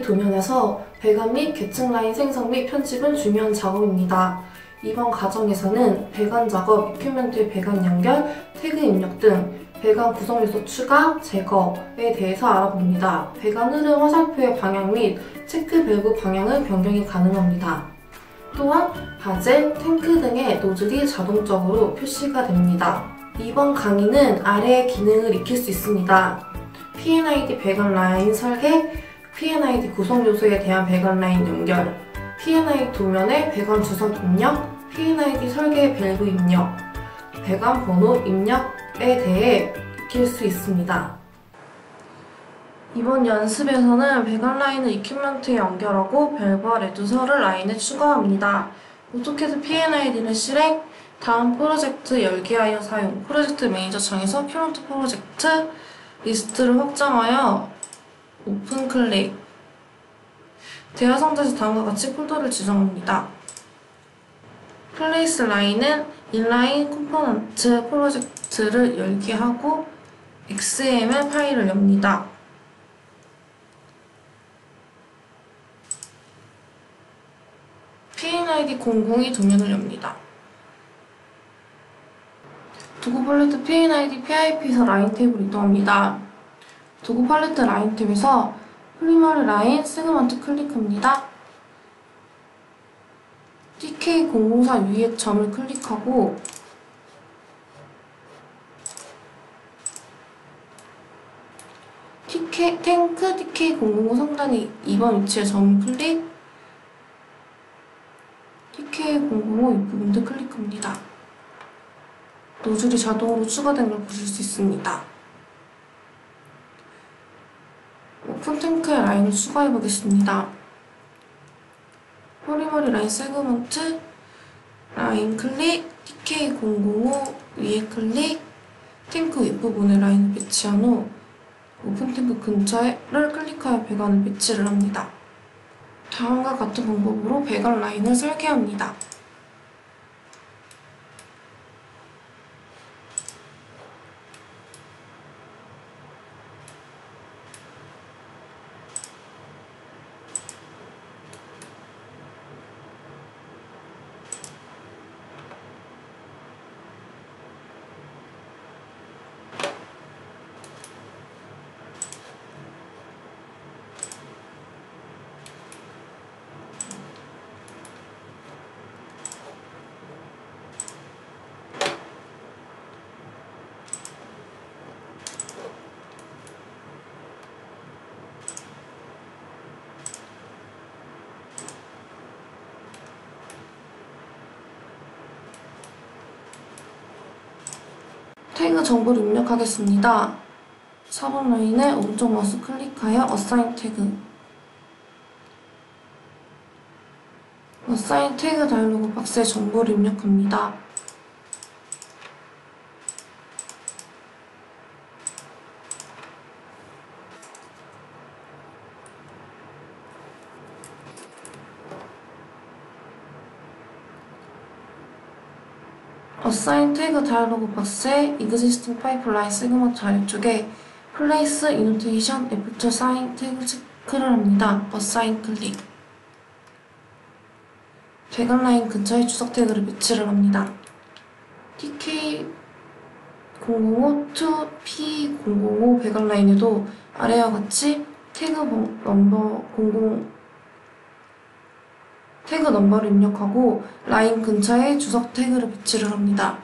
도면에서 배관 및 계층 라인 생성 및 편집은 중요한 작업입니다. 이번 과정에서는 배관 작업, 이퀴먼트의 배관 연결, 태그 입력 등 배관 구성 요소 추가, 제거에 대해서 알아봅니다. 배관 흐름 화살표의 방향 및 체크 밸브 방향은 변경이 가능합니다. 또한 바젤, 탱크 등의 노즐이 자동적으로 표시가 됩니다. 이번 강의는 아래의 기능을 익힐 수 있습니다. P&ID 배관 라인 설계, P&ID 구성 요소에 대한 배관 라인 연결, P&ID 도면의 배관 주석 입력, P&ID 설계 밸브 입력, 배관 번호 입력에 대해 익힐 수 있습니다. 이번 연습에서는 배관 라인을 이퀴먼트에 연결하고 밸브와 레두서를 라인에 추가합니다. 오토캐드 P&ID를 실행, 다음 프로젝트 열기하여 사용, 프로젝트 매니저 창에서 큐런트 프로젝트 리스트를 확장하여 오픈 클릭. 대화 상자에서 다음과 같이 폴더를 지정합니다. 플레이스 라인은 인라인 컴포넌트 프로젝트를 열기하고 XML 파일을 엽니다. P&ID 00이 도면을 엽니다. 도구 팔레트 P&ID PIP에서 라인 탭을 이동합니다. 도구 팔레트 라인 탭에서 프리머리 라인 세그먼트 클릭합니다. TK004 위에 점을 클릭하고 탱크 TK005 상단의 2번 위치에 점을 클릭, TK005 윗부분도 클릭합니다. 노즐이 자동으로 추가된 걸 보실 수 있습니다. 오픈 탱크의 라인을 추가해 보겠습니다. 프리머리 라인 세그먼트 라인 클릭, TK005 위에 클릭, 탱크 윗부분에 라인을 배치한 후 오픈 탱크 근처를 클릭하여 배관을 배치를 합니다. 다음과 같은 방법으로 배관 라인을 설계합니다. 태그 정보를 입력하겠습니다. 4번 라인에 오른쪽 마우스 클릭하여 어사인 태그. 어사인 태그 다이로그 박스에 정보를 입력합니다. 어사인 태그 다이로그 박스에 Existing Pipeline 세그먼트 아래쪽에 Place Annotation After Sign 태그 체크를 합니다. 어사인 클릭. 배관 라인 근처에 주석 태그를 배치를 합니다. TK005 to P005 배관 라인에도 아래와 같이 태그 넘버를 입력하고 라인 근처에 주석 태그를 배치를 합니다.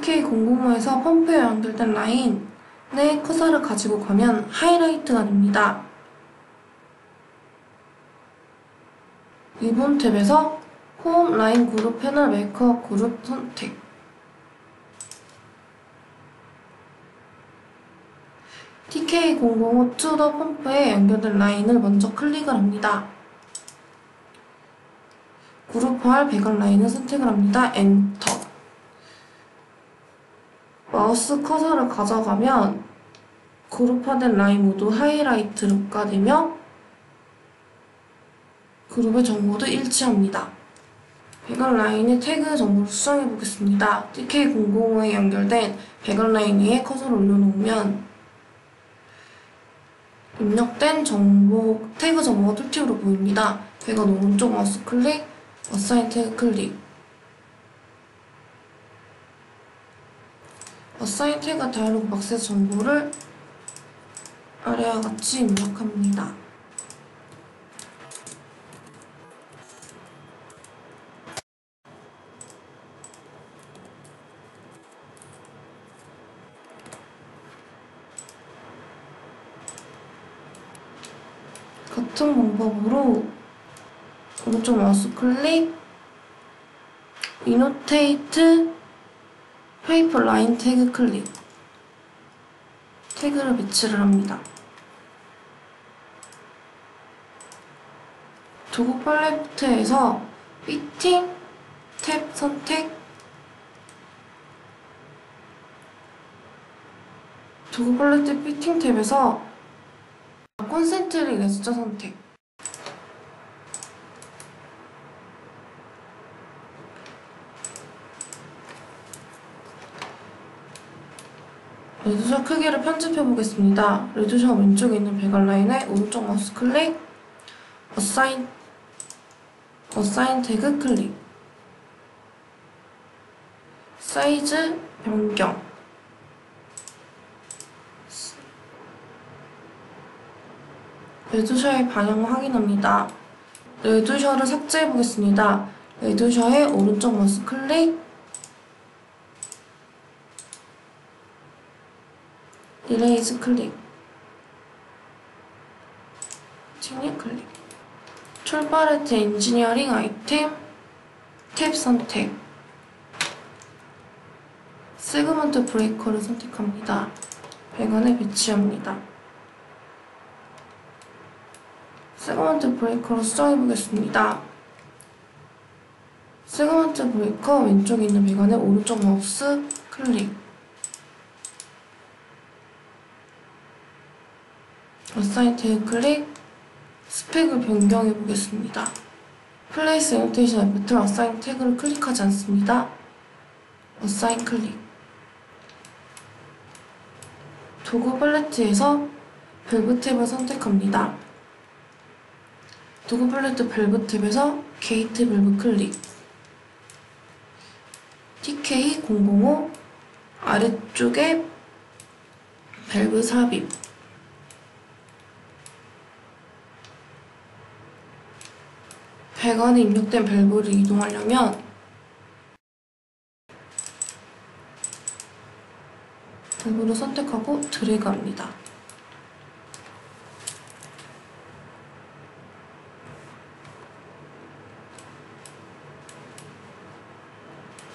TK005에서 펌프에 연결된 라인에 커서를 가지고 가면 하이라이트가 됩니다. 이번 탭에서 홈 라인 그룹 패널 메이크업 그룹 선택. TK005 투더 펌프에 연결된 라인을 먼저 클릭을 합니다. 그룹화할 배관 라인을 선택을 합니다. 엔터. 마우스 커서를 가져가면 그룹화된 라인 모두 하이라이트가 되며 그룹의 정보도 일치합니다. 배관 라인의 태그 정보를 수정해 보겠습니다. TK005에 연결된 배관 라인 위에 커서를 올려놓으면 입력된 정보, 태그 정보가 툴팁으로 보입니다. 배관 오른쪽 마우스 클릭, 어사인 태그 클릭. 어사인 태그 다이로그 박스에서 정보를 아래와 같이 입력합니다. 같은 방법으로 오른쪽 마우스 클릭, 이노테이트 페이퍼 라인 태그 클릭. 태그를 배치를 합니다. 도구 팔레트에서 피팅 탭 선택, 도구 팔레트 피팅 탭에서 콘센트릭 레스터 선택. 레드샷 크기를 편집해 보겠습니다. 레드샷 왼쪽에 있는 배관 라인에 오른쪽 마우스 클릭, 어사인 태그 클릭. 사이즈 변경. 레드샷의 방향을 확인합니다. 레드샷을 삭제해 보겠습니다. 레드샷의 오른쪽 마우스 클릭, 이레이즈 클릭, 체인지 클릭. 툴팔레트 엔지니어링 아이템 탭 선택. 세그먼트 브레이커를 선택합니다. 배관에 배치합니다. 세그먼트 브레이커로 수정해 보겠습니다. 세그먼트 브레이커 왼쪽에 있는 배관에 오른쪽 마우스 클릭. 어사인 태그 클릭, 스펙을 변경해 보겠습니다. 플레이스 애노테이션 애프터 어사인 태그를 클릭하지 않습니다. 어사인 클릭. 도구 팔레트에서 밸브 탭을 선택합니다. 도구 팔레트 밸브 탭에서 게이트 밸브 클릭. TK005 아래쪽에 밸브 삽입. 배관에 입력된 밸브를 이동하려면 밸브를 선택하고 드래그합니다.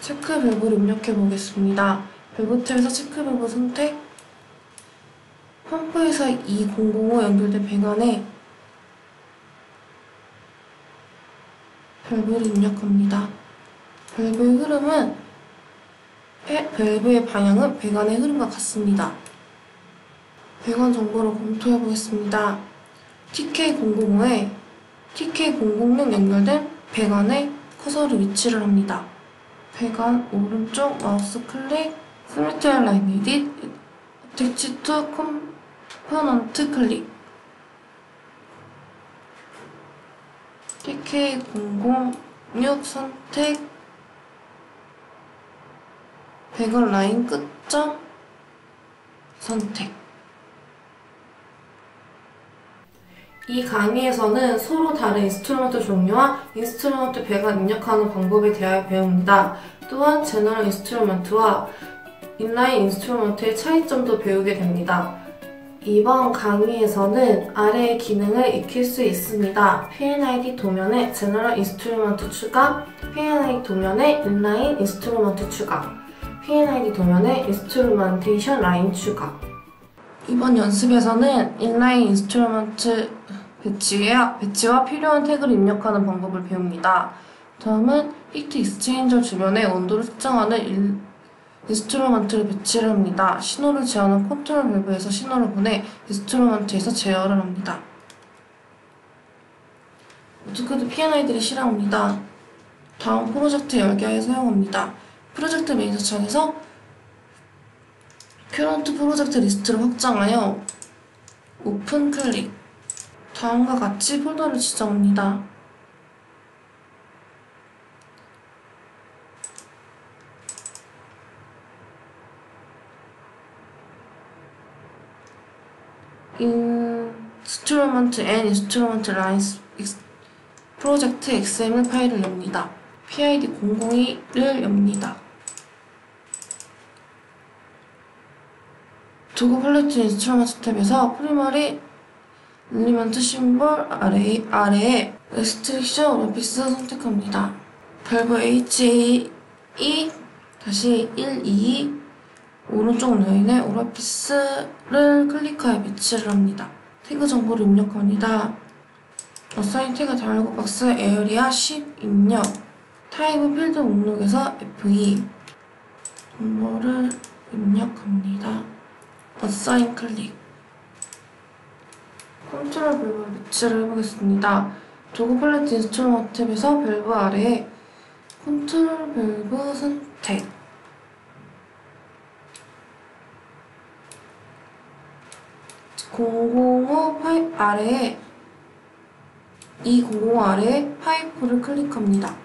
체크 밸브를 입력해 보겠습니다. 밸브 탭에서 체크 밸브 선택, 펌프에서 2005 연결된 배관에 밸브를 입력합니다. 밸브의 흐름은 밸브의 방향은 배관의 흐름과 같습니다. 배관 정보를 검토해 보겠습니다. TK005에 TK006 연결된 배관에 커서를 위치를 합니다. 배관 오른쪽 마우스 클릭, 스미트웨어 라인 에딧, 어택치 투 컴포넌트 클릭. TK006 선택, 배관 라인 끝점 선택. 이 강의에서는 서로 다른 인스트루먼트 종류와 인스트루먼트 배관 입력하는 방법에 대하여 배웁니다. 또한 제너럴 인스트루먼트와 인라인 인스트루먼트의 차이점도 배우게 됩니다. 이번 강의에서는 아래의 기능을 익힐 수 있습니다. P&ID 도면에 제너럴 인스트루먼트 추가, P&ID 도면에 인라인 인스트루먼트 추가, P&ID 도면에 인스트루먼테이션 라인 추가. 이번 연습에서는 인라인 인스트루먼트 배치와 필요한 태그를 입력하는 방법을 배웁니다. 다음은 히트 익스체인저 주변에 온도를 측정하는 인스트루먼트를 배치를 합니다. 신호를 제어하는 컨트롤 밸브에서 신호를 보내 인스트루먼트에서 제어를 합니다. 오토캐드 P&ID를 실행합니다. 다음 프로젝트 열기하에 사용합니다. 프로젝트 매니저 창에서 큐런트 프로젝트 리스트를 확장하여 오픈 클릭. 다음과 같이 폴더를 지정합니다. 인스트루먼트 앤 인스트루먼트 라인스 프로젝트 XML 파일을 엽니다. PID 002를 엽니다. 도구 팔레트 인스트루먼트 탭에서 프리머리 엘리먼트 심볼 아래에 레스트릭션 오피스 선택합니다. 밸브 HAE-122 오른쪽 라인에 오라피스를 클릭하여 배치를 합니다. 태그 정보를 입력합니다. 어사인 태그 다이얼로그 박스 에어리아 10 입력. 타입은 필드 목록에서 FE 정보를 입력합니다. 어사인 클릭. 컨트롤 밸브 배치를 해보겠습니다. 도구 팔레트 인스트루먼트 탭에서 밸브 아래에 컨트롤 밸브 선택. 005 파이프 아래에 200 아래에 파이프를 클릭합니다.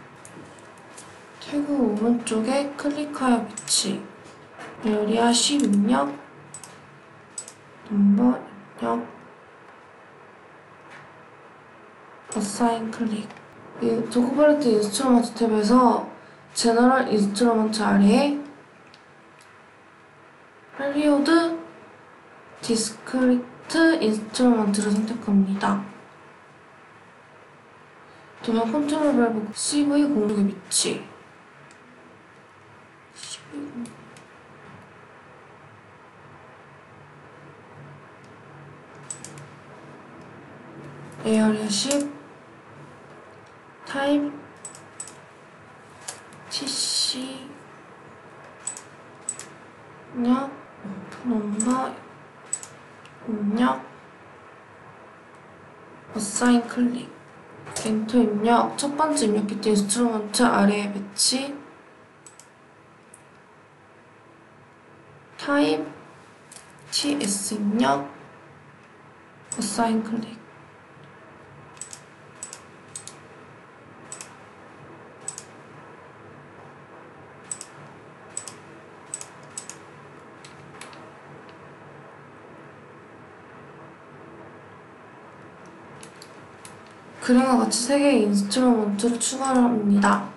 태그 오른쪽에 클릭하여 배치. 에어리아 10 입력. 넘버 입력. 어사인 클릭. 도구 팔레트 인스트루먼트 탭에서 제너럴 인스트루먼트 아래에 프리오드 디스크리트 인스트루먼트를 선택합니다. 도면 컨트롤 밸브 CV 공격의 위치. 에어리아 10 타입 TC 입력 넘버 입력 어사인 클릭. 엔터 입력. 첫 번째 입력했던 인스트루먼트 아래에 배치. 타입 TS 입력 어사인 클릭. 그림과 같이 3개의 인스트루먼트를 추가를 합니다.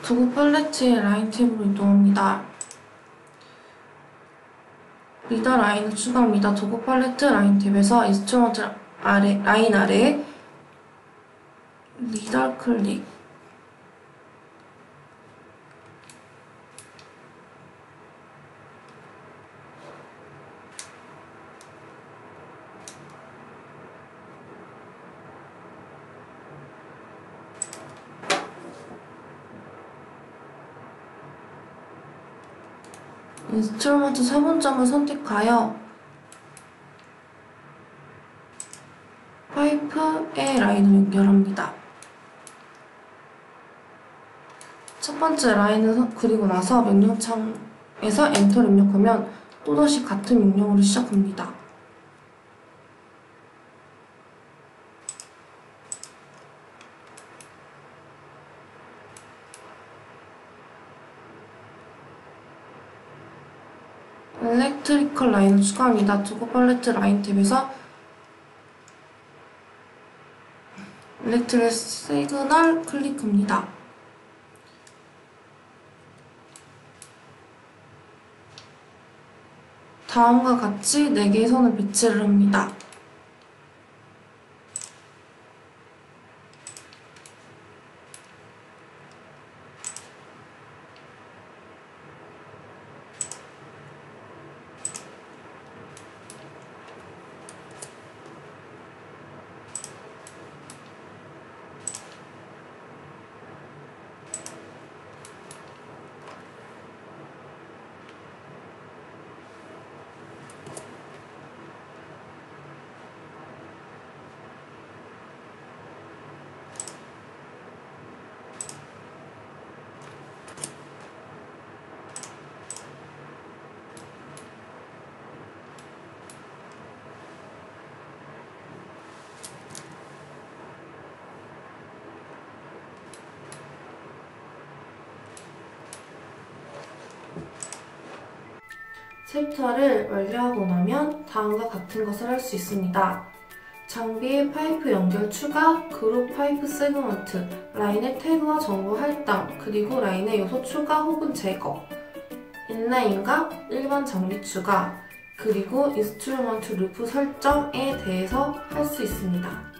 도구 팔레트의 라인 탭으로 이동합니다. 리더 라인을 추가합니다. 도구 팔레트 라인 탭에서 인스트루먼트 라인 아래에 리더 클릭. 인스트루먼트 4분점을 선택하여 파이프의 라인을 연결합니다. 첫 번째 라인을 그리고 나서 명령창에서 엔터를 입력하면 또다시 같은 명령으로 시작합니다. 일렉트리컬 라인을 추가합니다. 도구 팔레트 라인 탭에서 일렉트릭 시그널 클릭합니다. 다음과 같이 4개의 선을 배치를 합니다. 챕터를 완료하고 나면 다음과 같은 것을 할 수 있습니다. 장비의 파이프 연결 추가, 그룹 파이프 세그먼트, 라인의 태그와 정보 할당, 그리고 라인의 요소 추가 혹은 제거, 인라인과 일반 장비 추가, 그리고 인스트루먼트 루프 설정에 대해서 할 수 있습니다.